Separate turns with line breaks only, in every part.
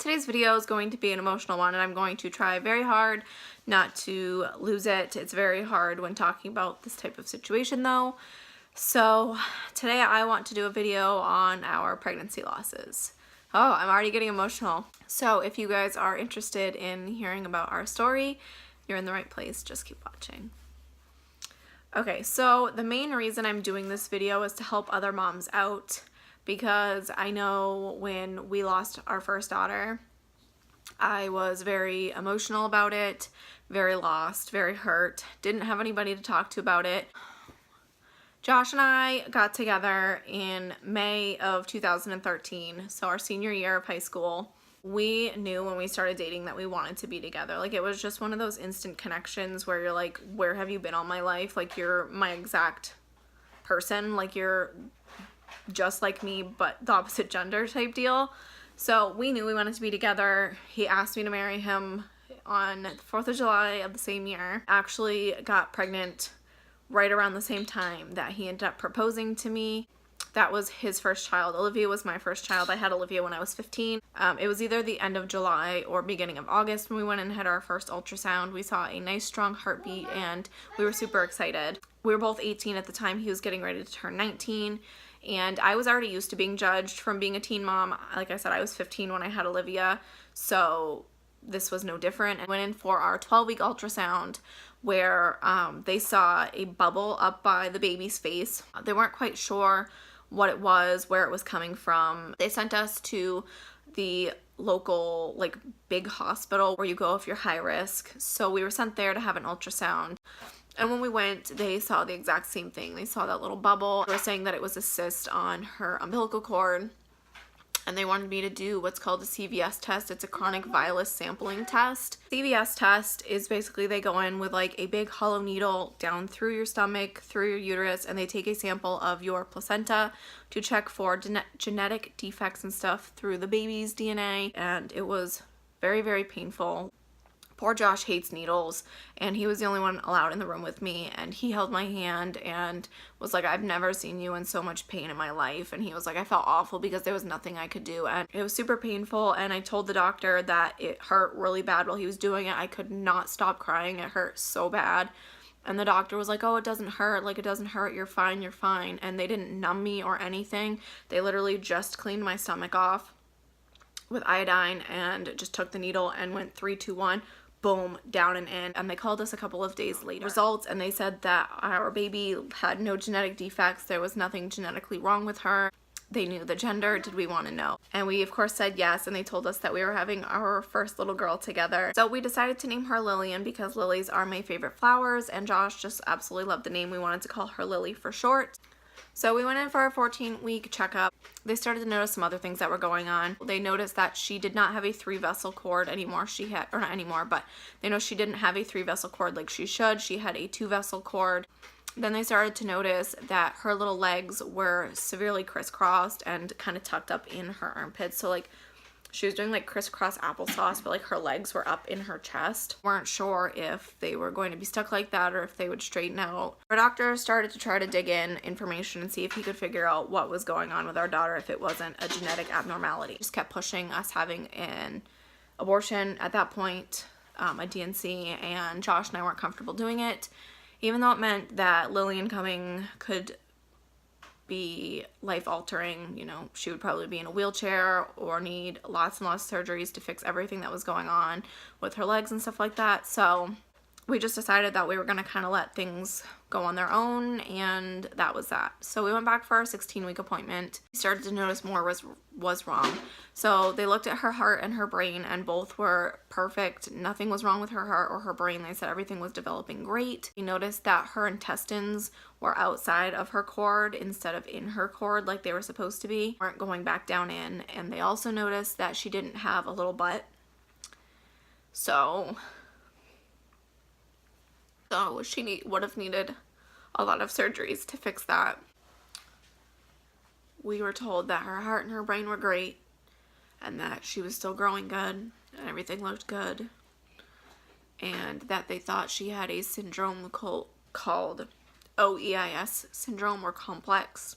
today's video is going to be an emotional one, and I'm going to try very hard not to lose it. It's very hard when talking about this type of situation though. So today I want to do a video on our pregnancy losses. Oh, I'm already getting emotional. So if you guys are interested in hearing about our story, you're in the right place. Just keep watching. Okay, so the main reason I'm doing this video is to help other moms out, because I know when we lost our first daughter, I was very emotional about it, very lost, very hurt, didn't have anybody to talk to about it. Josh and I got together in May of 2013, so our senior year of high school. We knew when we started dating that we wanted to be together. Like, it was just one of those instant connections where you're like, where have you been all my life? Like, you're my exact person. Like, you're just like me, but the opposite gender type deal. So we knew we wanted to be together. He asked me to marry him on the 4th of July of the same year. Actually got pregnant right around the same time that he ended up proposing to me. That was his first child. Olivia was my first child. I had Olivia when I was 15. It was either the end of July or beginning of August when we went and had our first ultrasound. We saw a nice strong heartbeat and we were super excited. We were both 18 at the time. He was getting ready to turn 19. And I was already used to being judged from being a teen mom. Like I said, I was 15 when I had Olivia, so this was no different. I went in for our 12-week ultrasound where they saw a bubble up by the baby's face. They weren't quite sure what it was, where it was coming from. They sent us to the local, like, big hospital where you go if you're high risk. So we were sent there to have an ultrasound. And when we went, they saw the exact same thing. They saw that little bubble. They were saying that it was a cyst on her umbilical cord. And they wanted me to do what's called a CVS test. It's a chronic villus sampling test. CVS test is basically they go in with like a big hollow needle down through your stomach, through your uterus, and they take a sample of your placenta to check for genetic defects and stuff through the baby's DNA. And it was very, very painful. Poor Josh hates needles, and he was the only one allowed in the room with me, and he held my hand and was like, I've never seen you in so much pain in my life. And he was like, I felt awful because there was nothing I could do, and it was super painful. And I told the doctor that it hurt really bad while he was doing it. I could not stop crying. It hurt so bad. And the doctor was like, oh, it doesn't hurt. Like, it doesn't hurt. You're fine. You're fine. And they didn't numb me or anything. They literally just cleaned my stomach off with iodine and just took the needle and went 3, 2, 1. Boom, down and in. And they called us a couple of days later results, and they said that our baby had no genetic defects. There was nothing genetically wrong with her. They knew the gender. Did we want to know? And we of course said yes, and they told us that we were having our first little girl together. So we decided to name her Lillian because lilies are my favorite flowers, and Josh just absolutely loved the name. We wanted to call her Lily for short. So we went in for our 14-week checkup. They started to notice some other things that were going on. They noticed that she did not have a 3-vessel cord anymore. She had, or not anymore, but they know she didn't have a 3-vessel cord like she should. She had a 2-vessel cord. Then they started to notice that her little legs were severely crisscrossed and kind of tucked up in her armpits. So like she was doing like crisscross applesauce, but like her legs were up in her chest. Weren't sure if they were going to be stuck like that or if they would straighten out. Our doctor started to try to dig in information and see if he could figure out what was going on with our daughter, if it wasn't a genetic abnormality. Just kept pushing us having an abortion at that point, a DNC, and Josh and I weren't comfortable doing it, even though it meant that Lillian coming could be life-altering. You know, she would probably be in a wheelchair or need lots and lots of surgeries to fix everything that was going on with her legs and stuff like that. So we just decided that we were going to kind of let things go on their own, and that was that. So we went back for our 16-week appointment. We started to notice more was wrong. So they looked at her heart and her brain, and both were perfect. Nothing was wrong with her heart or her brain. They said everything was developing great. We noticed that her intestines were outside of her cord instead of in her cord like they were supposed to be. Weren't going back down in. And they also noticed that she didn't have a little butt. So she would have needed a lot of surgeries to fix that. We were told that her heart and her brain were great and that she was still growing good and everything looked good, and that they thought she had a syndrome called OEIS syndrome or complex.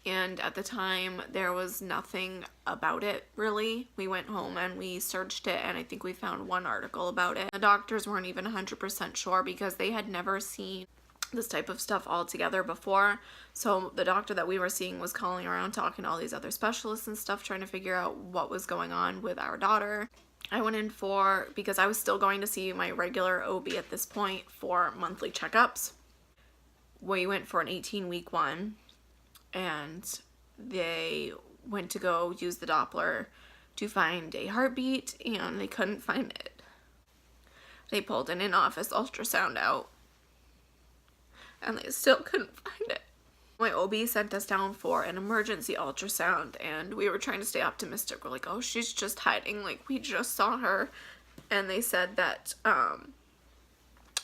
And at the time, there was nothing about it, really. We went home and we searched it, and I think we found one article about it. The doctors weren't even 100% sure because they had never seen this type of stuff altogether before. So the doctor that we were seeing was calling around, talking to all these other specialists and stuff, trying to figure out what was going on with our daughter. I went in because I was still going to see my regular OB at this point for monthly checkups. We went for an 18-week one, and they went to go use the Doppler to find a heartbeat, and they couldn't find it. They pulled an in-office ultrasound out, and they still couldn't find it. My OB sent us down for an emergency ultrasound, and we were trying to stay optimistic. We're like, oh, she's just hiding, like, we just saw her. And they said that her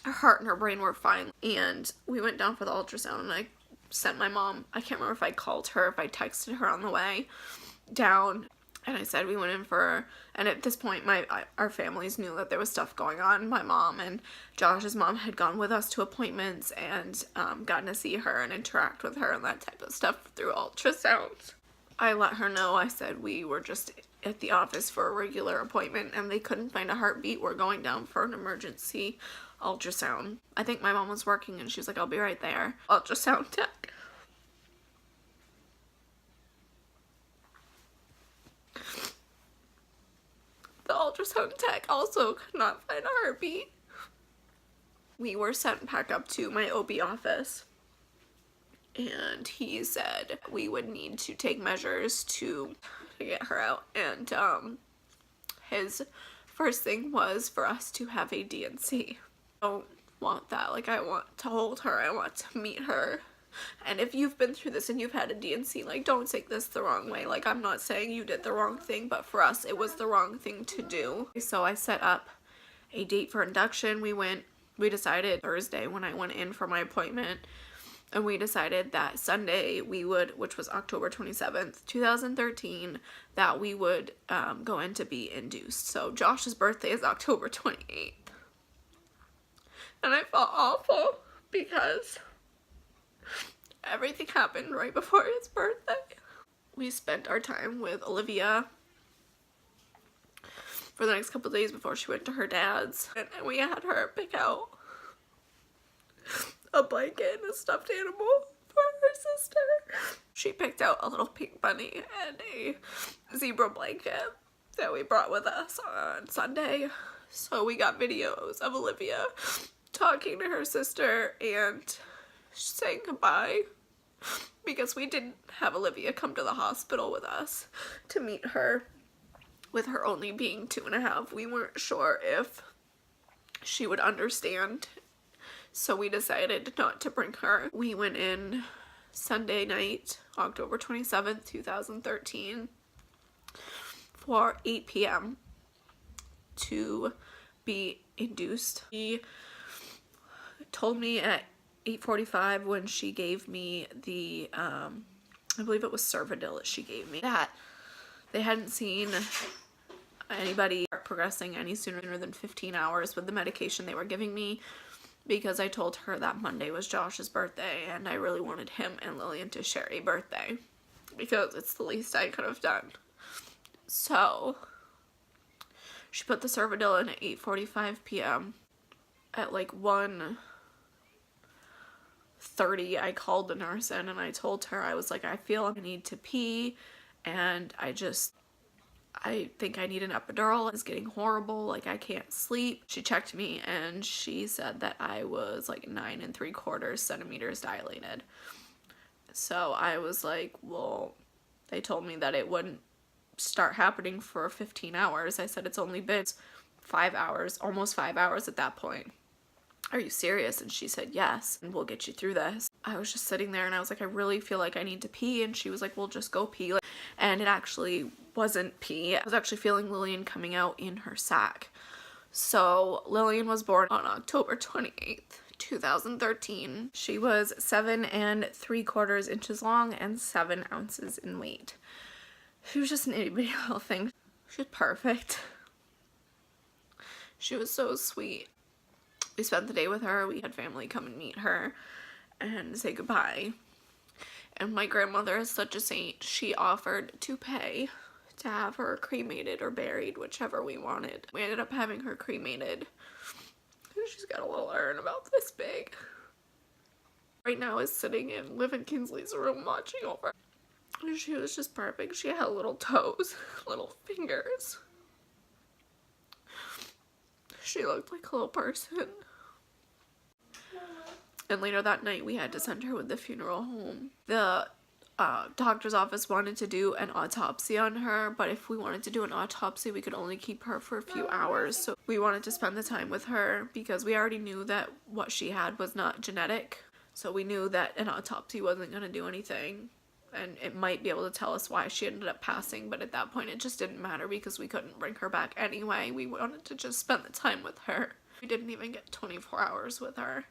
heart and her brain were fine. And we went down for the ultrasound, and I sent my mom, I can't remember if I called her, if I texted her on the way down, and I said we went in for, and at this point our families knew that there was stuff going on. My mom and Josh's mom had gone with us to appointments and gotten to see her and interact with her and that type of stuff through ultrasounds. I let her know, I said we were just at the office for a regular appointment and they couldn't find a heartbeat. We're going down for an emergency ultrasound. I think my mom was working and she was like, I'll be right there. Ultrasound tech. The ultrasound tech also could not find a heartbeat. We were sent back up to my OB office, and he said we would need to take measures to get her out, and his first thing was for us to have a DNC. I don't want that. Like, I want to hold her, I want to meet her. And if you've been through this and you've had a DNC, like, don't take this the wrong way. Like, I'm not saying you did the wrong thing, but for us, it was the wrong thing to do. So I set up a date for induction. We decided Thursday when I went in for my appointment, and we decided that Sunday we would, which was October 27th, 2013, that we would go in to be induced. So Josh's birthday is October 28th. And I felt awful because everything happened right before his birthday. We spent our time with Olivia for the next couple of days before she went to her dad's, and we had her pick out a blanket and a stuffed animal for her sister. She picked out a little pink bunny and a zebra blanket that we brought with us on Sunday. So we got videos of Olivia talking to her sister and saying goodbye, because we didn't have Olivia come to the hospital with us to meet her, with her only being 2.5. We weren't sure if she would understand, so we decided not to bring her. We went in Sunday night, October 27th, 2013, for 8 p.m. to be induced. He told me at 8:45 when she gave me the, I believe it was Servadil that she gave me, that they hadn't seen anybody progressing any sooner than 15 hours with the medication they were giving me, because I told her that Monday was Josh's birthday and I really wanted him and Lillian to share a birthday because it's the least I could have done. So she put the Servadil in at 8:45 p.m. At like 1:30, I called the nurse in and I told her, I was like, I feel I need to pee and I think I need an epidural. It's getting horrible, like I can't sleep. She checked me and she said that I was like 9 3/4 centimeters dilated. So I was like, well, they told me that it wouldn't start happening for 15 hours. I said, it's only been 5 hours, almost 5 hours at that point. Are you serious? And she said, yes, and we'll get you through this. I was just sitting there and I was like, I really feel like I need to pee. And she was like, well, just go pee. And it actually wasn't pee. I was actually feeling Lillian coming out in her sac. So Lillian was born on October 28th, 2013. She was 7 3/4 inches long and 7 ounces in weight. She was just an itty bitty little thing. She was perfect. She was so sweet. We spent the day with her. We had family come and meet her and say goodbye. And my grandmother is such a saint. She offered to pay to have her cremated or buried, whichever we wanted. We ended up having her cremated. She's got a little urn about this big. Right now is sitting in Liv and Kinsley's room watching over. She was just perfect. She had little toes, little fingers. She looked like a little person. And later that night we had to send her with the funeral home. The doctor's office wanted to do an autopsy on her, but if we wanted to do an autopsy we could only keep her for a few hours, so we wanted to spend the time with her because we already knew that what she had was not genetic, so we knew that an autopsy wasn't going to do anything, and it might be able to tell us why she ended up passing, but at that point it just didn't matter because we couldn't bring her back anyway. We wanted to just spend the time with her. We didn't even get 24 hours with her.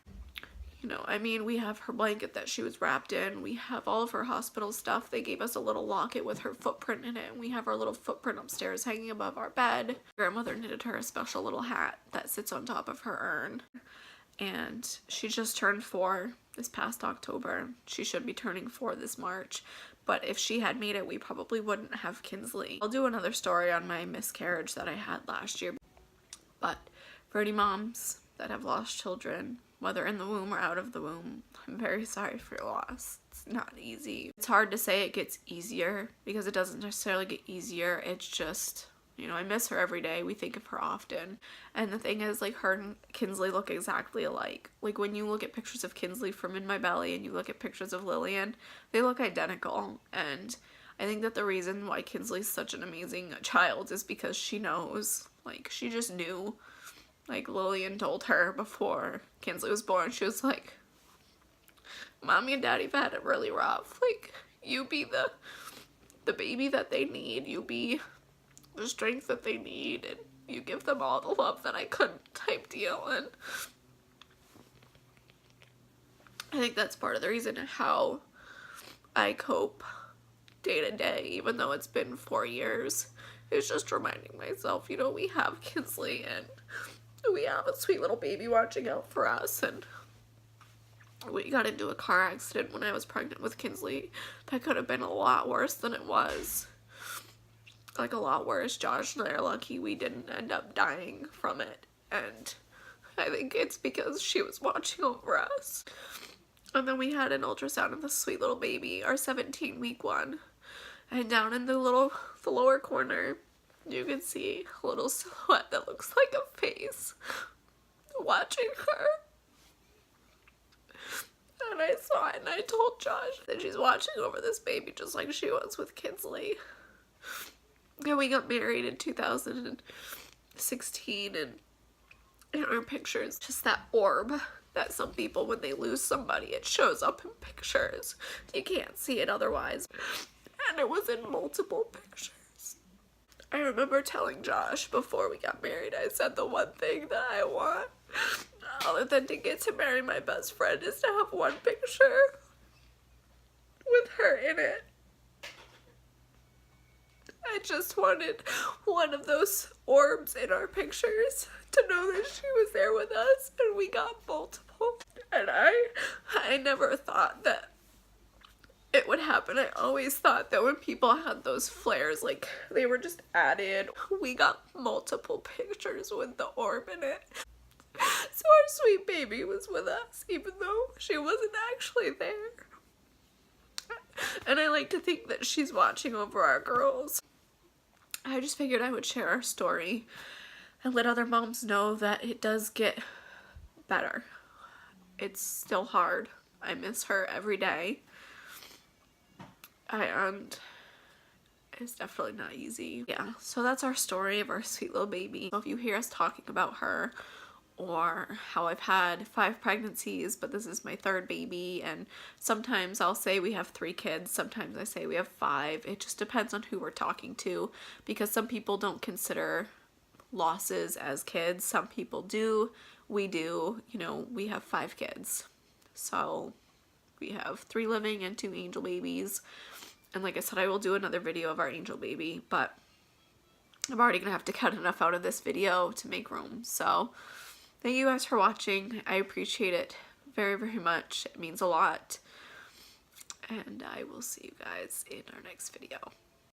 You know, I mean, we have her blanket that she was wrapped in. We have all of her hospital stuff. They gave us a little locket with her footprint in it. And we have our little footprint upstairs hanging above our bed. Grandmother knitted her a special little hat that sits on top of her urn. And she just turned 4 this past October. She should be turning 4 this March. But if she had made it, we probably wouldn't have Kinsley. I'll do another story on my miscarriage that I had last year. But for any moms that have lost children, whether in the womb or out of the womb, I'm very sorry for your loss. It's not easy. It's hard to say it gets easier because it doesn't necessarily get easier. It's just, you know, I miss her every day. We think of her often. And the thing is, like, her and Kinsley look exactly alike. Like, when you look at pictures of Kinsley from In My Belly and you look at pictures of Lillian, they look identical. And I think that the reason why Kinsley's such an amazing child is because she knows. Like, she just knew. Like, Lillian told her before Kinsley was born, she was like, Mommy and Daddy have had it really rough. Like, you be the baby that they need. You be the strength that they need. And you give them all the love that I couldn't, type deal. And I think that's part of the reason how I cope day to day, even though it's been 4 years. It's just reminding myself, you know, we have Kinsley and we have a sweet little baby watching out for us, and we got into a car accident when I was pregnant with Kinsley. That could have been a lot worse than it was. Like, a lot worse. Josh and I are lucky we didn't end up dying from it, and I think it's because she was watching over us. And then we had an ultrasound of the sweet little baby, our 17-week one, and down in the lower corner, you can see a little silhouette that looks like a face watching her. And I saw it and I told Josh that she's watching over this baby just like she was with Kinsley. And we got married in 2016, and in our pictures, just that orb that some people, when they lose somebody, it shows up in pictures. You can't see it otherwise. And it was in multiple pictures. I remember telling Josh before we got married, I said the one thing that I want, other than to get to marry my best friend, is to have one picture with her in it. I just wanted one of those orbs in our pictures to know that she was there with us, and we got multiple. And I never thought that it would happen. I always thought that when people had those flares, like, they were just added. We got multiple pictures with the orb in it. So our sweet baby was with us, even though she wasn't actually there. And I like to think that she's watching over our girls. I just figured I would share our story and let other moms know that it does get better. It's still hard. I miss her every day. And it's definitely not easy. Yeah, so that's our story of our sweet little baby. So if you hear us talking about her, or how I've had 5 pregnancies, but this is my 3rd baby, and sometimes I'll say we have 3 kids, sometimes I say we have 5. It just depends on who we're talking to, because some people don't consider losses as kids. Some people do. We do. You know, we have 5 kids. So we have 3 living and 2 angel babies. And like I said, I will do another video of our angel baby, but I'm already gonna have to cut enough out of this video to make room. So thank you guys for watching. I appreciate it very, very much. It means a lot. and I will see you guys in our next video.